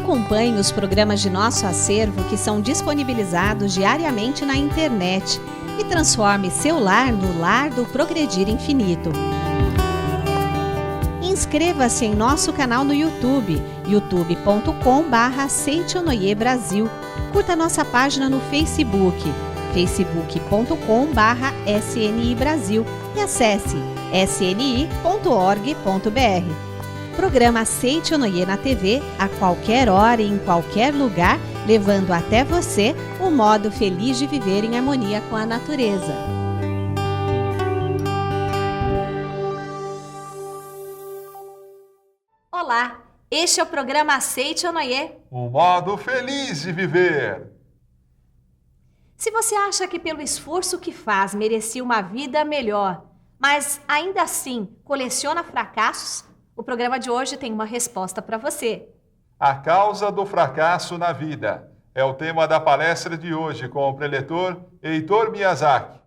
Acompanhe os programas de nosso acervo que são disponibilizados diariamente na internet e transforme seu lar no lar do Progredir Infinito. Inscreva-se em nosso canal no YouTube, youtube.com/Seitonoi Brasil. Curta nossa página no Facebook, facebook.com/SNI Brasil e acesse sni.org.br. Programa Seitonoi na TV, a qualquer hora e em qualquer lugar, levando até você o modo feliz de viver em harmonia com a natureza. Olá, este é o programa Seitonoi, o modo feliz de viver. Se você acha que pelo esforço que faz merecia uma vida melhor, mas ainda assim coleciona fracassos, o programa de hoje tem uma resposta para você. A causa do fracasso na vida é o tema da palestra de hoje com o preletor Heitor Miyazaki.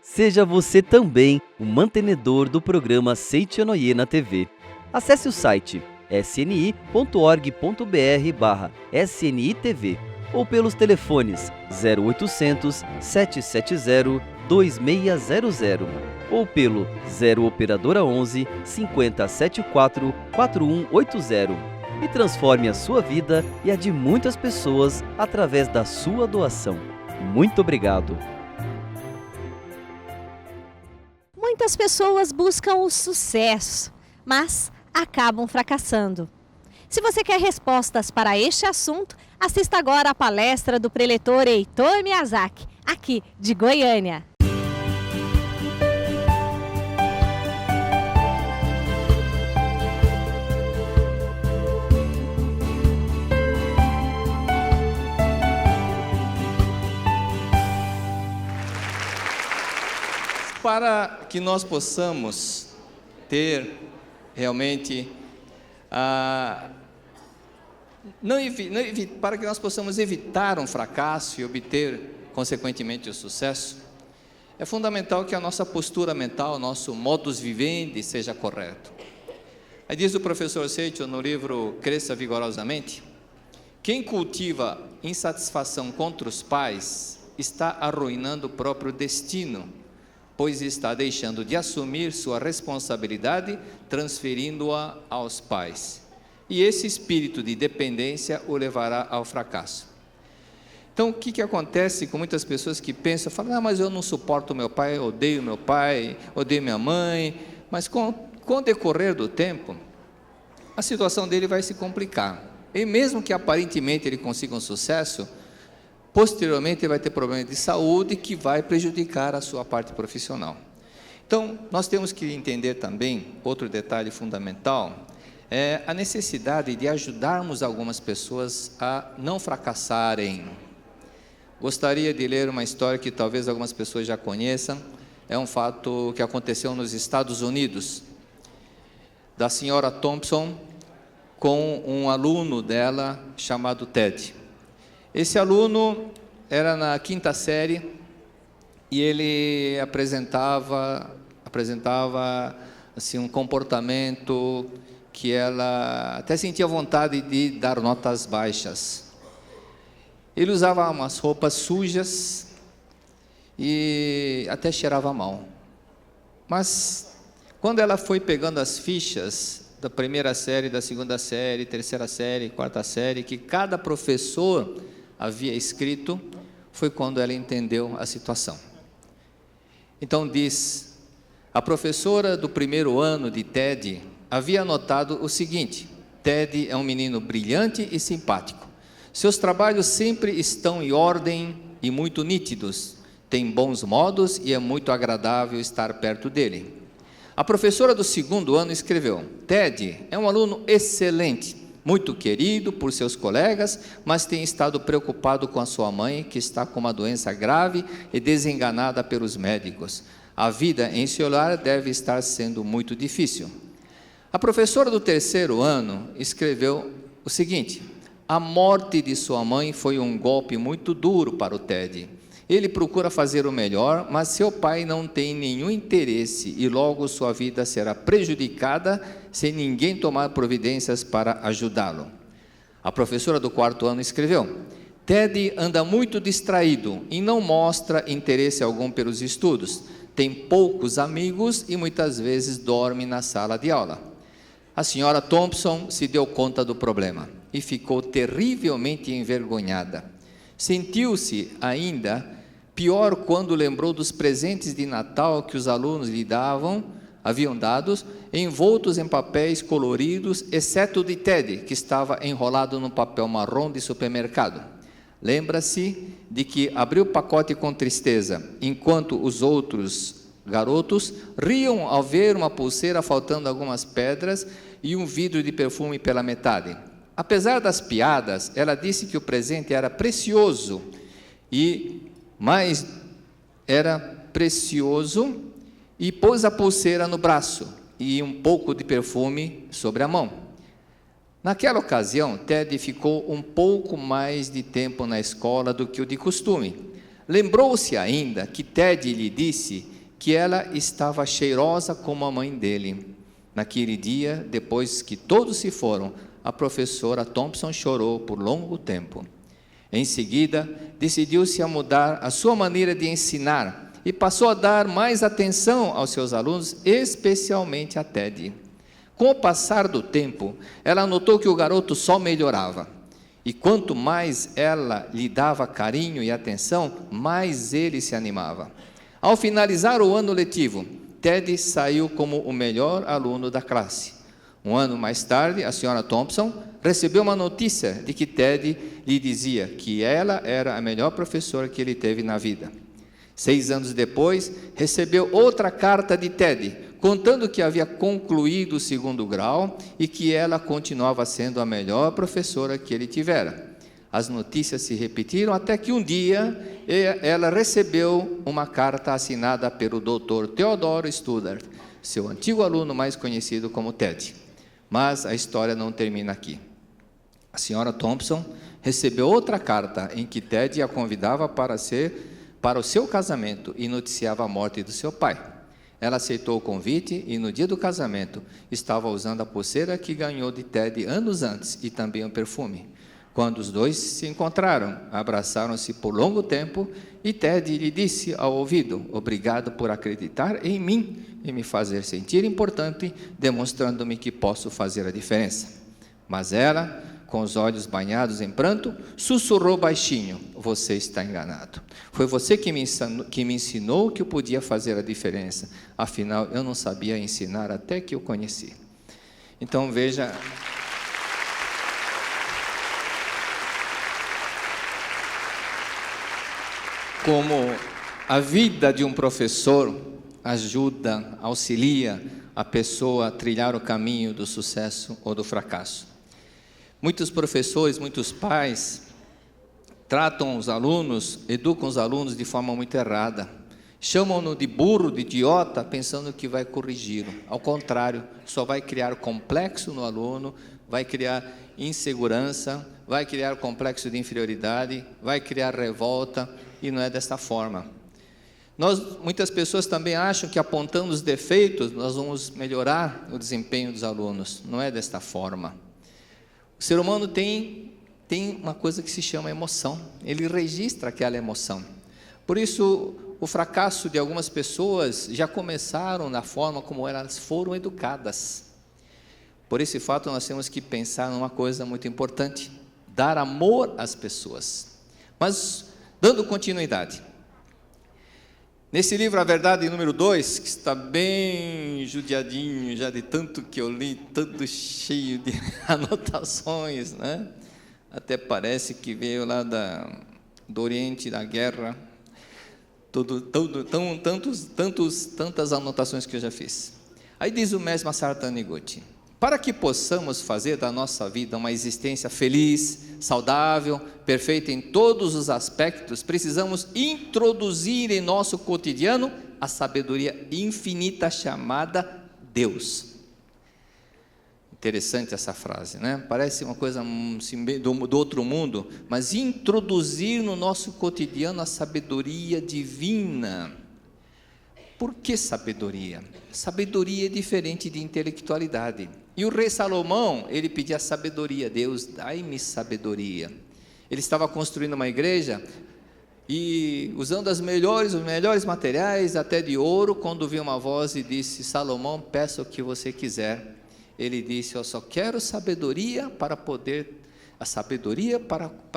Seja você também o mantenedor do programa Seitonoi na TV. Acesse o site sni.org.br/SNITV ou pelos telefones 0800 770 2600 ou pelo 0 operadora 11 5074 4180 e transforme a sua vida e a de muitas pessoas através da sua doação. Muito obrigado. Muitas pessoas buscam o sucesso, mas acabam fracassando. Se você quer respostas para este assunto, assista agora a palestra do preletor Heitor Miyazaki, aqui de Goiânia. Para que nós possamos ter realmente para que nós possamos evitar um fracasso e obter consequentemente o sucesso, é fundamental que a nossa postura mental, nosso modus vivendi seja correto. Aí diz o professor Seiton no livro Cresça Vigorosamente: quem cultiva insatisfação contra os pais está arruinando o próprio destino, pois está deixando de assumir sua responsabilidade, transferindo-a aos pais. E esse espírito de dependência o levará ao fracasso. Então, o que acontece com muitas pessoas que pensam, falam, mas eu não suporto meu pai, odeio minha mãe, mas com o decorrer do tempo, a situação dele vai se complicar. E mesmo que aparentemente ele consiga um sucesso, posteriormente ele vai ter problemas de saúde que vai prejudicar a sua parte profissional. Então, nós temos que entender também, outro detalhe fundamental, é a necessidade de ajudarmos algumas pessoas a não fracassarem. Gostaria de ler uma história que talvez algumas pessoas já conheçam, é um fato que aconteceu nos Estados Unidos, da senhora Thompson com um aluno dela chamado Ted. Esse aluno era na 5ª série e ele apresentava assim, um comportamento que ela até sentia vontade de dar notas baixas. Ele usava umas roupas sujas e até cheirava mal. Mas quando ela foi pegando as fichas da 1ª série, da 2ª série, 3ª série, 4ª série, que cada professor havia escrito, foi quando ela entendeu a situação. Então diz, a professora do 1º ano de Ted havia notado o seguinte: Ted é um menino brilhante e simpático. Seus trabalhos sempre estão em ordem e muito nítidos. Tem bons modos e é muito agradável estar perto dele. A professora do 2º ano escreveu: Ted é um aluno excelente, muito querido por seus colegas, mas tem estado preocupado com a sua mãe, que está com uma doença grave e desenganada pelos médicos. A vida em seu lar deve estar sendo muito difícil. A professora do 3º ano escreveu o seguinte: a morte de sua mãe foi um golpe muito duro para o Ted. Ele procura fazer o melhor, mas seu pai não tem nenhum interesse e logo sua vida será prejudicada se ninguém tomar providências para ajudá-lo. A professora do 4º ano escreveu: Ted anda muito distraído e não mostra interesse algum pelos estudos. Tem poucos amigos e muitas vezes dorme na sala de aula. A senhora Thompson se deu conta do problema e ficou terrivelmente envergonhada. Sentiu-se ainda pior quando lembrou dos presentes de Natal que os alunos lhe haviam dados, envoltos em papéis coloridos, exceto o de Ted, que estava enrolado num papel marrom de supermercado. Lembra-se de que abriu o pacote com tristeza, enquanto os outros garotos riam ao ver uma pulseira faltando algumas pedras e um vidro de perfume pela metade. Apesar das piadas, ela disse que o presente era precioso, e pôs a pulseira no braço e um pouco de perfume sobre a mão. Naquela ocasião, Ted ficou um pouco mais de tempo na escola do que o de costume. Lembrou-se ainda que Ted lhe disse que ela estava cheirosa como a mãe dele. Naquele dia, depois que todos se foram, a professora Thompson chorou por longo tempo. Em seguida, decidiu-se a mudar a sua maneira de ensinar e passou a dar mais atenção aos seus alunos, especialmente a Ted. Com o passar do tempo, ela notou que o garoto só melhorava. E quanto mais ela lhe dava carinho e atenção, mais ele se animava. Ao finalizar o ano letivo, Ted saiu como o melhor aluno da classe. Um ano mais tarde, a senhora Thompson recebeu uma notícia de que Ted lhe dizia que ela era a melhor professora que ele teve na vida. 6 anos depois, recebeu outra carta de Ted, contando que havia concluído o 2º grau e que ela continuava sendo a melhor professora que ele tivera. As notícias se repetiram até que um dia ela recebeu uma carta assinada pelo Dr. Theodore Studdard, seu antigo aluno mais conhecido como Ted. Mas a história não termina aqui. A senhora Thompson recebeu outra carta em que Ted a convidava para o seu casamento e noticiava a morte do seu pai. Ela aceitou o convite e no dia do casamento estava usando a pulseira que ganhou de Ted anos antes e também um perfume. Quando os dois se encontraram, abraçaram-se por longo tempo e Ted lhe disse ao ouvido: obrigado por acreditar em mim e me fazer sentir importante, demonstrando-me que posso fazer a diferença. Mas ela, com os olhos banhados em pranto, sussurrou baixinho: você está enganado. Foi você que me ensinou que eu podia fazer a diferença. Afinal, eu não sabia ensinar até que eu conheci. Então, veja... como a vida de um professor ajuda, auxilia a pessoa a trilhar o caminho do sucesso ou do fracasso. Muitos professores, muitos pais tratam os alunos, educam os alunos de forma muito errada. Chamam-no de burro, de idiota, pensando que vai corrigi-lo. Ao contrário, só vai criar complexo no aluno, vai criar insegurança, vai criar complexo de inferioridade, vai criar revolta, e não é desta forma. Muitas pessoas também acham que apontando os defeitos, nós vamos melhorar o desempenho dos alunos. Não é desta forma. O ser humano tem uma coisa que se chama emoção. Ele registra aquela emoção. Por isso, o fracasso de algumas pessoas já começaram na forma como elas foram educadas. Por esse fato, nós temos que pensar numa coisa muito importante: dar amor às pessoas. Mas, dando continuidade, nesse livro, A Verdade, número 2, que está bem judiadinho, já de tanto que eu li, todo cheio de anotações, né? Até parece que veio lá do Oriente, da guerra, tantas anotações que eu já fiz. Aí diz o mestre Masaru Taniguchi: para que possamos fazer da nossa vida uma existência feliz, saudável, perfeita em todos os aspectos, precisamos introduzir em nosso cotidiano a sabedoria infinita chamada Deus. Interessante essa frase, né? Parece uma coisa assim, do outro mundo, mas introduzir no nosso cotidiano a sabedoria divina. Por que sabedoria? Sabedoria é diferente de intelectualidade. E o rei Salomão, ele pedia sabedoria. Deus, dai-me sabedoria. Ele estava construindo uma igreja e usando os melhores materiais, até de ouro, quando viu uma voz e disse: Salomão, peça o que você quiser. Ele disse: eu só quero sabedoria para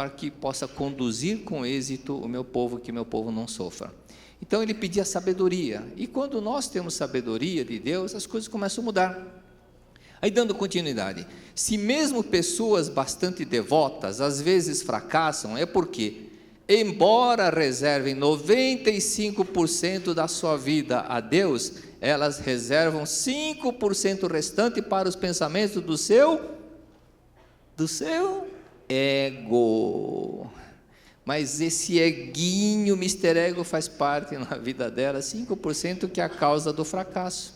que possa conduzir com êxito o meu povo, que meu povo não sofra. Então ele pedia sabedoria, e quando nós temos sabedoria de Deus, as coisas começam a mudar. Aí, dando continuidade, se mesmo pessoas bastante devotas às vezes fracassam, é porque, embora reservem 95% da sua vida a Deus, elas reservam 5% restante para os pensamentos do seu ego. Mas esse eguinho, Mr. Ego, faz parte na vida dela, 5% que é a causa do fracasso.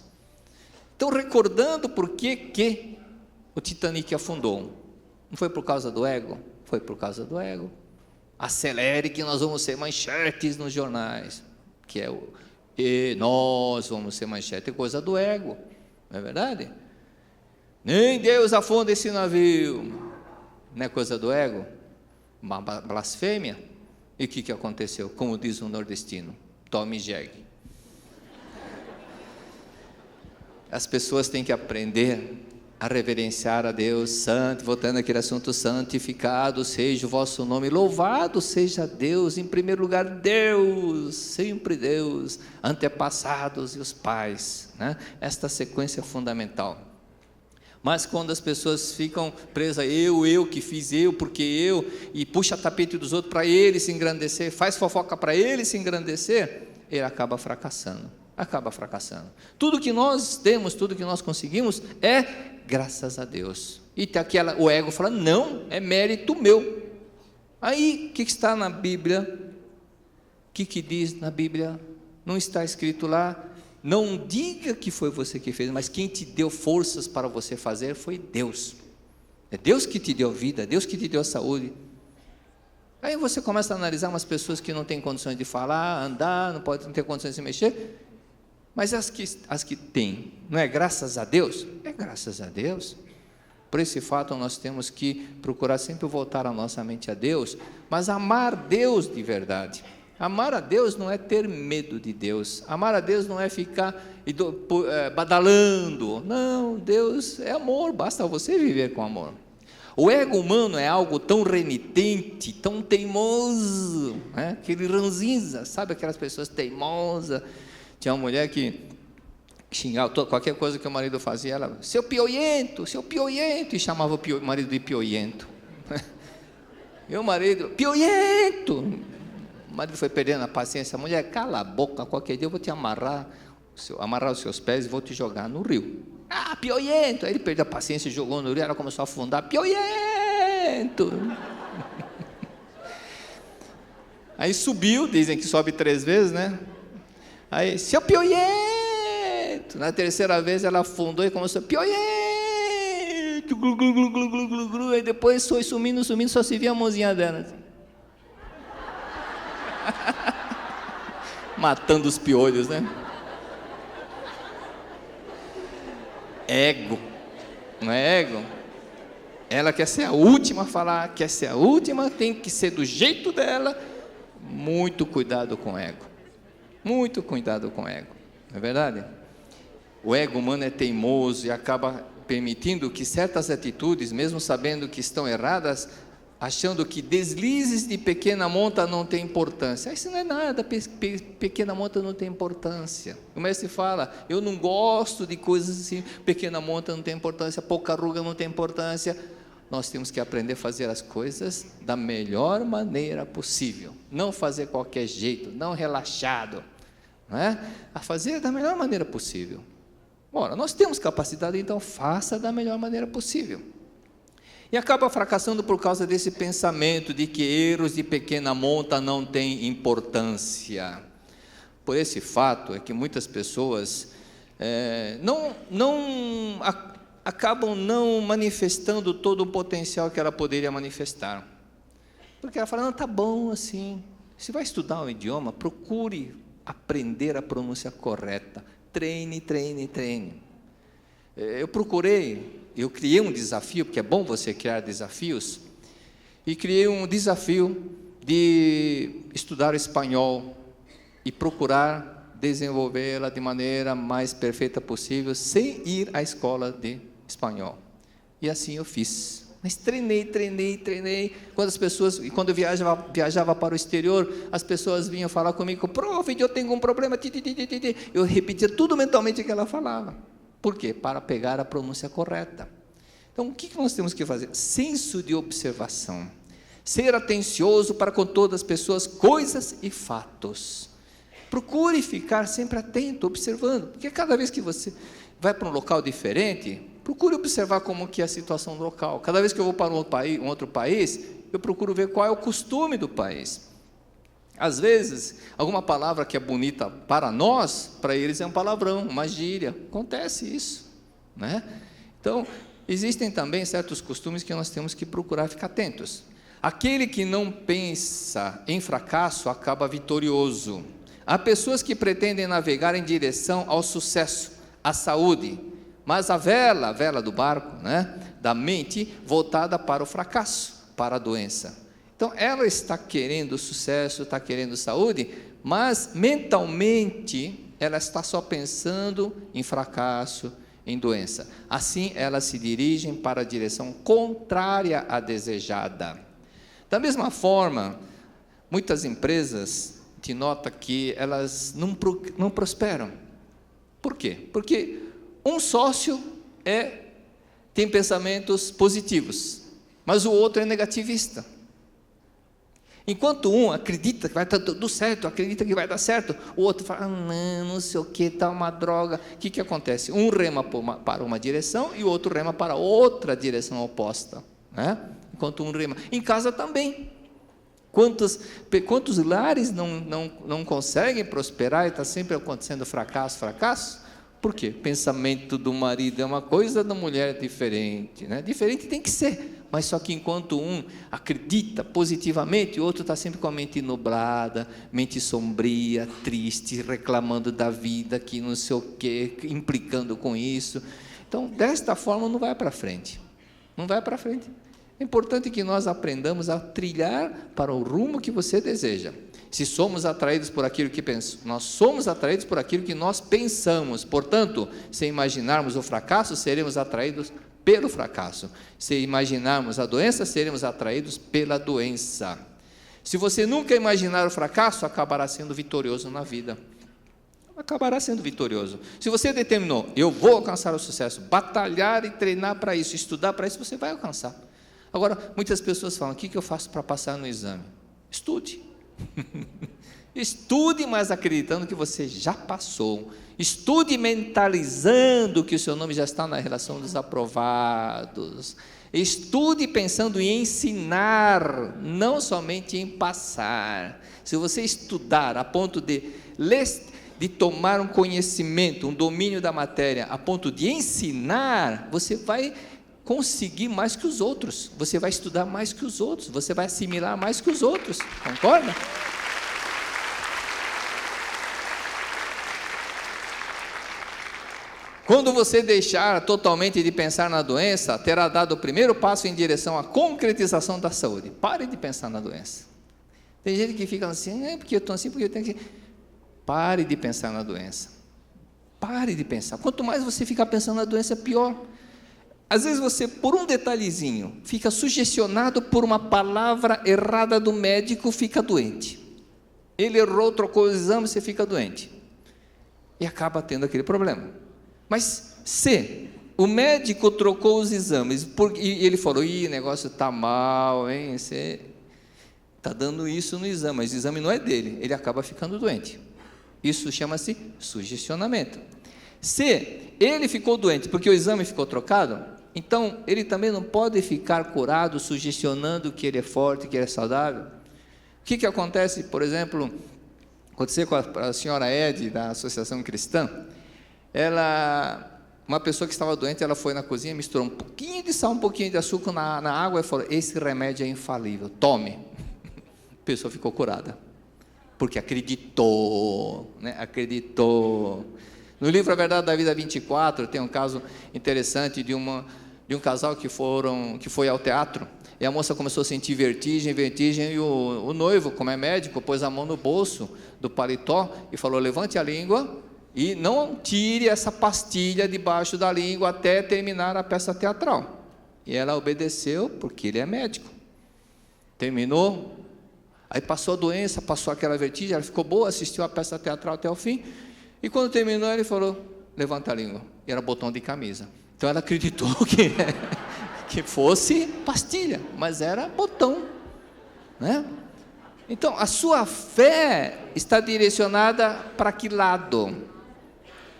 Então, recordando por que o Titanic afundou, não foi por causa do ego? Foi por causa do ego. Acelere que nós vamos ser manchetes nos jornais, que é e nós vamos ser manchete, é coisa do ego, não é verdade? Nem Deus afunda esse navio, não é coisa do ego? Uma blasfêmia. E o que aconteceu? Como diz o nordestino, tome jegue. As pessoas têm que aprender a reverenciar a Deus. Santo, voltando àquele assunto, santificado seja o vosso nome, louvado seja Deus, em primeiro lugar Deus, sempre Deus, antepassados e os pais, né? Esta sequência é fundamental. Mas quando as pessoas ficam presas, eu que fiz, porque eu, e puxa tapete dos outros para ele se engrandecer, faz fofoca para ele se engrandecer, ele acaba fracassando. Tudo que nós temos, tudo que nós conseguimos é graças a Deus. E o ego fala: não, é mérito meu. Aí, o que está na Bíblia? O que diz na Bíblia? Não está escrito lá: não diga que foi você que fez, mas quem te deu forças para você fazer foi Deus. É Deus que te deu vida, é Deus que te deu saúde. Aí você começa a analisar umas pessoas que não têm condições de falar, andar, não ter condições de se mexer, mas as que têm, não é graças a Deus? É graças a Deus. Por esse fato, nós temos que procurar sempre voltar a nossa mente a Deus, mas amar Deus de verdade. Amar a Deus não é ter medo de Deus. Amar a Deus não é ficar badalando. Não, Deus é amor, basta você viver com amor. O ego humano é algo tão renitente, tão teimoso, né? Aquele ranzinza, sabe aquelas pessoas teimosas? Tinha uma mulher que xingava qualquer coisa que o marido fazia, ela, seu pioiento, e chamava o marido de pioiento. E o marido, pioiento! O marido foi perdendo a paciência. A mulher, cala a boca, qualquer dia eu vou te amarrar os seus pés e vou te jogar no rio. Ah, pioiento! Aí ele perdeu a paciência e jogou no rio, ela começou a afundar, pioiento! Aí subiu, dizem que sobe 3 vezes, né? Aí, seu pioiento! Na terceira vez ela afundou e começou, pioiento! Glu, glu, glu, glu, glu, glu, glu. Aí depois foi sumindo, só se via a mãozinha dela. Assim. Matando os piolhos, né? Ego, não é ego? Ela quer ser a última a falar, quer ser a última, tem que ser do jeito dela. Muito cuidado com o ego. Muito cuidado com o ego, não é verdade? O ego humano é teimoso e acaba permitindo que certas atitudes, mesmo sabendo que estão erradas, achando que deslizes de pequena monta não tem importância. Isso não é nada, pequena monta não tem importância. O mestre fala, eu não gosto de coisas assim, pequena monta não tem importância, pouca ruga não tem importância. Nós temos que aprender a fazer as coisas da melhor maneira possível, não fazer qualquer jeito, não relaxado, não é? A fazer da melhor maneira possível. Ora, nós temos capacidade, então faça da melhor maneira possível. E acaba fracassando por causa desse pensamento de que erros de pequena monta não têm importância. Por esse fato é que muitas pessoas acabam não manifestando todo o potencial que ela poderia manifestar. Porque ela fala, não, tá bom assim, se vai estudar um idioma, procure aprender a pronúncia correta. Treine, treine, treine. Eu criei um desafio, porque é bom você criar desafios, e criei um desafio de estudar espanhol e procurar desenvolvê-la de maneira mais perfeita possível, sem ir à escola de espanhol. E assim eu fiz. Mas treinei. Quando eu viajava para o exterior, as pessoas vinham falar comigo: prof, eu tenho um problema. Eu repetia tudo mentalmente que ela falava. Por quê? Para pegar a pronúncia correta. Então, o que nós temos que fazer? Senso de observação. Ser atencioso para com todas as pessoas, coisas e fatos. Procure ficar sempre atento, observando, porque cada vez que você vai para um local diferente, procure observar como que é a situação do local. Cada vez que eu vou para um outro país, eu procuro ver qual é o costume do país. Às vezes, alguma palavra que é bonita para nós, para eles é um palavrão, uma gíria. Acontece isso, né? Então, existem também certos costumes que nós temos que procurar ficar atentos. Aquele que não pensa em fracasso acaba vitorioso. Há pessoas que pretendem navegar em direção ao sucesso, à saúde, mas a vela do barco, né, da mente, voltada para o fracasso, para a doença. Então, ela está querendo sucesso, está querendo saúde, mas mentalmente ela está só pensando em fracasso, em doença. Assim, elas se dirigem para a direção contrária à desejada. Da mesma forma, muitas empresas, te nota que elas não prosperam. Por quê? Porque um sócio tem pensamentos positivos, mas o outro é negativista. Enquanto um acredita que vai dar tudo certo, acredita que vai dar certo, o outro fala: não sei o que, está uma droga. O que acontece? Um rema para uma direção e o outro rema para outra direção oposta, né? Enquanto um rema. Em casa também. Quantos lares não conseguem prosperar e está sempre acontecendo fracasso? Por quê? Pensamento do marido é uma coisa, da mulher é diferente, né? Diferente tem que ser, mas só que enquanto um acredita positivamente, o outro está sempre com a mente nublada, mente sombria, triste, reclamando da vida, que não sei o quê, implicando com isso. Então, desta forma não vai para frente. Não vai para frente. É importante que nós aprendamos a trilhar para o rumo que você deseja. Se somos atraídos por aquilo que pensamos, nós somos atraídos por aquilo que nós pensamos. Portanto, se imaginarmos o fracasso, seremos atraídos pelo fracasso. Se imaginarmos a doença, seremos atraídos pela doença. Se você nunca imaginar o fracasso, acabará sendo vitorioso na vida. Acabará sendo vitorioso. Se você determinou: eu vou alcançar o sucesso, batalhar e treinar para isso, estudar para isso, você vai alcançar. Agora, muitas pessoas falam: o que eu faço para passar no exame? Estude. Estude, mas acreditando que você já passou. Estude mentalizando que o seu nome já está na relação dos aprovados. Estude pensando em ensinar, não somente em passar. Se você estudar a ponto de tomar um conhecimento, um domínio da matéria, a ponto de ensinar, você vai conseguir mais que os outros, você vai estudar mais que os outros, você vai assimilar mais que os outros, concorda? Quando você deixar totalmente de pensar na doença, terá dado o primeiro passo em direção à concretização da saúde. Pare de pensar na doença. Tem gente que fica assim: porque eu estou assim, porque eu tenho que... Pare de pensar na doença. Pare de pensar. Quanto mais você ficar pensando na doença, pior. Às vezes você, por um detalhezinho, fica sugestionado por uma palavra errada do médico, fica doente. Ele errou, trocou os exames, você fica doente. E acaba tendo aquele problema. Mas se o médico trocou os exames, e ele falou: o negócio está mal, hein? Você está dando isso no exame, mas o exame não é dele, ele acaba ficando doente. Isso chama-se sugestionamento. Se ele ficou doente porque o exame ficou trocado, então ele também não pode ficar curado sugestionando que ele é forte, que ele é saudável. O que acontece, por exemplo, aconteceu com a senhora Ed, da Associação Cristã. Uma pessoa que estava doente, ela foi na cozinha, misturou um pouquinho de sal, um pouquinho de açúcar na água e falou: esse remédio é infalível, tome. A pessoa ficou curada. porque acreditou, né? Acreditou. No livro A Verdade da Vida 24, tem um caso interessante de um casal que foi ao teatro, e a moça começou a sentir vertigem, e o noivo, como é médico, pôs a mão no bolso do paletó e falou: levante a língua e não tire essa pastilha debaixo da língua até terminar a peça teatral. E ela obedeceu, porque ele é médico. Terminou, aí passou a doença, passou aquela vertigem, ela ficou boa, assistiu a peça teatral até o fim, e quando terminou ele falou: levanta a língua, e era botão de camisa. Então ela acreditou que fosse pastilha, mas era botão, né? Então a sua fé está direcionada para que lado?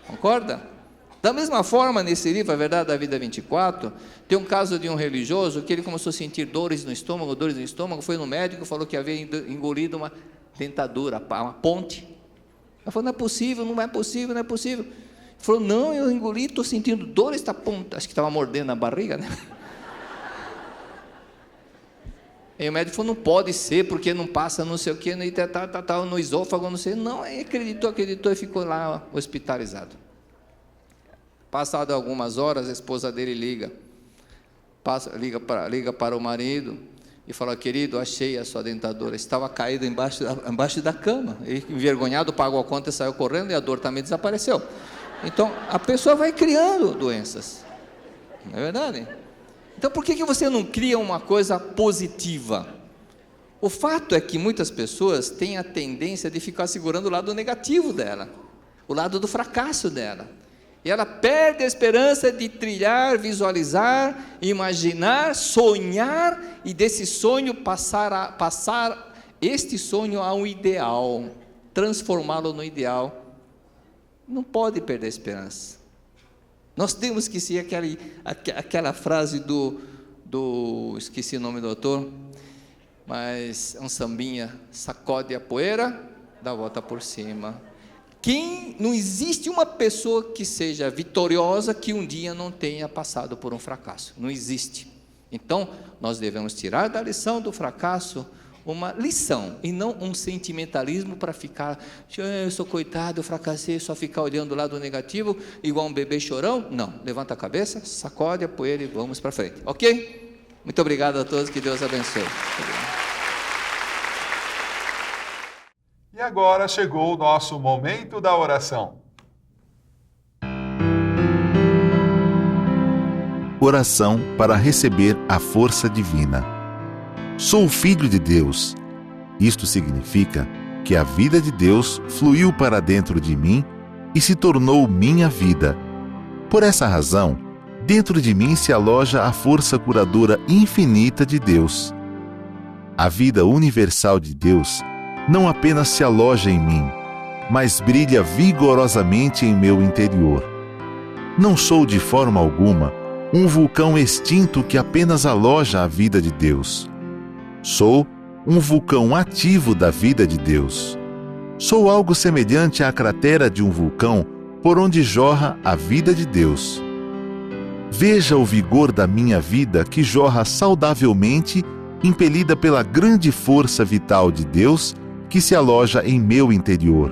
Concorda? Da mesma forma, nesse livro, A Verdade da Vida 24, tem um caso de um religioso que ele começou a sentir dores no estômago, foi no médico, falou que havia engolido uma dentadura, uma ponte. Ele falou: não é possível. Ele falou: não, eu engoli, estou sentindo dor, esta ponta. Acho que estava mordendo a barriga, né? E o médico falou: não pode ser, porque não passa não sei o que, no esôfago, não sei. Não, ele acreditou e ficou lá hospitalizado. Passado algumas horas, a esposa dele liga para o marido e fala: querido, achei a sua dentadura, estava caída embaixo da cama. Ele, envergonhado, pagou a conta e saiu correndo, e a dor também desapareceu. Então, a pessoa vai criando doenças, não é verdade? Então, por que você não cria uma coisa positiva? O fato é que muitas pessoas têm a tendência de ficar segurando o lado negativo dela, o lado do fracasso dela. E ela perde a esperança de trilhar, visualizar, imaginar, sonhar, e desse sonho passar este sonho a um ideal, transformá-lo no ideal. Não pode perder a esperança. Nós temos que ser aquela frase esqueci o nome do autor, mas é um sambinha: sacode a poeira, dá a volta por cima. Não existe uma pessoa que seja vitoriosa que um dia não tenha passado por um fracasso. Não existe. Então, nós devemos tirar da lição do fracasso uma lição, e não um sentimentalismo para ficar: eu sou coitado, eu fracassei, só ficar olhando o lado negativo, igual um bebê chorão. Não, levanta a cabeça, sacode a poeira e vamos para frente, ok? Muito obrigado a todos, que Deus abençoe. E agora chegou o nosso momento da oração. Oração para receber a força divina. Sou filho de Deus. Isto significa que a vida de Deus fluiu para dentro de mim e se tornou minha vida. Por essa razão, dentro de mim se aloja a força curadora infinita de Deus. A vida universal de Deus não apenas se aloja em mim, mas brilha vigorosamente em meu interior. Não sou de forma alguma um vulcão extinto que apenas aloja a vida de Deus. Sou um vulcão ativo da vida de Deus. Sou algo semelhante à cratera de um vulcão por onde jorra a vida de Deus. Veja o vigor da minha vida que jorra saudavelmente, impelida pela grande força vital de Deus que se aloja em meu interior.